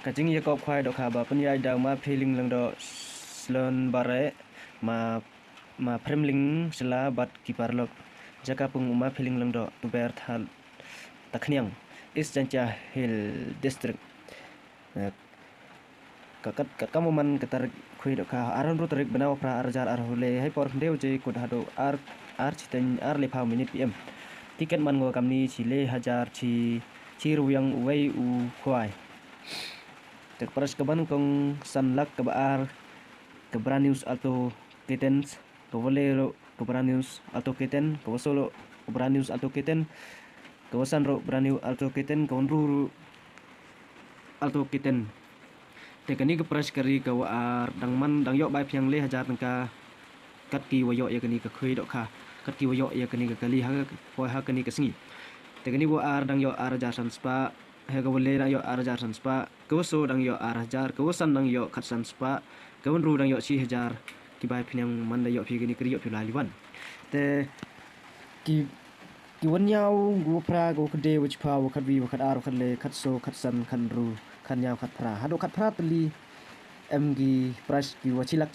kacing ya kop khwai dok khaba pen ya dang ma feeling lang do slon bare ma fremling sela bat kipar lok jaka pung ma feeling lang do tu ber thal takhniang is jancha hill district kakat kakamuman ketar khui dok kha aran ru tarik banau pra arjar ar hule hai por deu je kut hado ar chiten ar le phau minit pm tiket man go kamni chile hajar chi ruyang wei u khwai tek pras kaban kong sanlak kabar kabra news atau kitens kavalero kabra news atau kiten kawasolo kabra news atau kiten kawasan ro braniu atau kiten kawanru atau kiten tekani ke pras kari kawar dangman dang yok bai phiang le hajar tangka kat ki wayo ya kani ka khui dok kha kat ki wayo ya kani ka kali ha poi ha kani ka singi tekani wo ar dang yo ar jar san spa he ka wole dang yo ar jar san spa kawaso dang yo ar hajar kawasan dang yo khat san spa kawan ru dang yo chi hajar ki bai phiang man da yo phi kani kri yo phi la liwan te ki wan yaw gu pra gu kde wich pa wo khat wi wo khat ar wo khat le khat so khat san khan ru khan yaw khat pra hado khat pra tli em gi pras ki wo chilak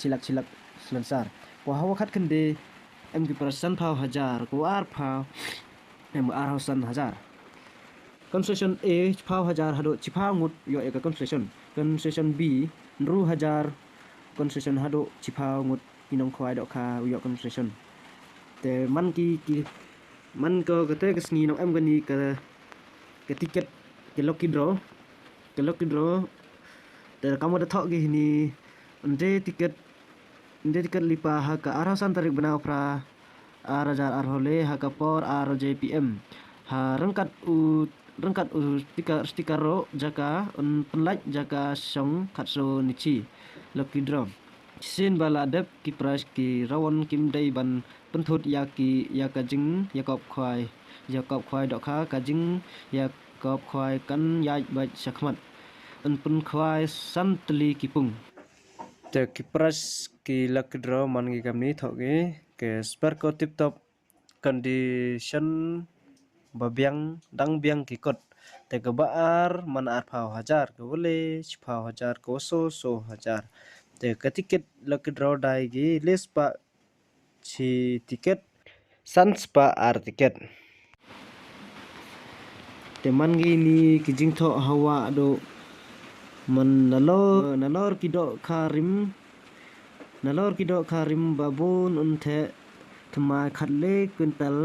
selansar ko hawa khat kende em gi pras san phau hajar ko ar phau em ar hausan hajar concession a phau hajar hado chiphau ngut yo ek concession b ru hajar concession hado chiphau ngut inong khwai dok kha yo concession te man ki man ko kate kesni nong em gani ke tiket ke lucky draw te kamu da thok gi ni ande tiket lipa ha ka arasan tarik banau pra arajar arhole ha ka por rjpm ha rangkat u stiker ro jaka un penlaj jaka song khatso nichi lucky draw sin bala dep ki price ki rawon kim dai ban penthut ya ka jing yakop khwai dok kha ka jing yakop khwai kan ya baj sakhmat an pun khwai santli kipung te ki price ki lucky draw man gi kamni thoge ke spar ko tip top condition babiang dang biang ki kot te ke baar man ar phau hajar ke bole phau hajar ko so hajar te ke tiket lucky draw dai gi list pa chi tiket sans pa ar tiket te man gi ni kijing tho hawa do man nalor kido karim babun unte thmai khatle kuntal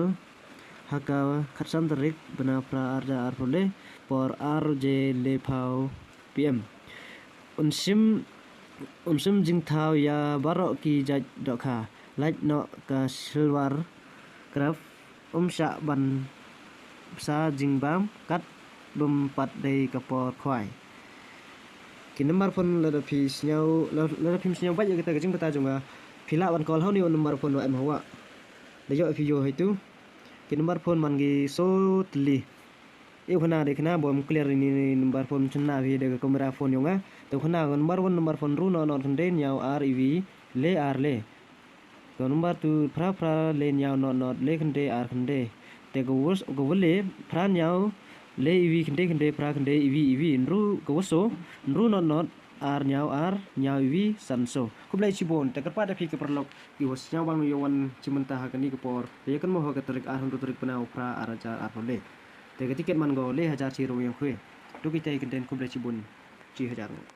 haka khatsan tarik bana pra arja arpole por rj le phau pm unsim jingthau ya baro ki jaj dokha laj no ka silwar kraf sha ban sa jingbam kat bum pat dei kapor khwai ki number phone la da phi snyau ba ya kita jing bata junga phila wan call hauni number phone wa em hawa da yo phi yo haitu ki number phone man gi so tli e khana de khana bom clear ni number phone chunna vi de camera phone yonga to khana number phone ru no thande nyau rev le ar le to number tu phra le nyau not le khande ar khande te go le phra nyau le ev khande phra khande ev nru go so nru not ar nyau ev sanso kublai chibon te karpa da phi ke perlok ki was nyau bang yo wan chimenta ha kani ke por te kan mo ha ka tarik ar hundu tarik panau phra araja ar le te tiket man go le hajar chi ro yang khwe tu ki tai kenten kublai chibon chi hajar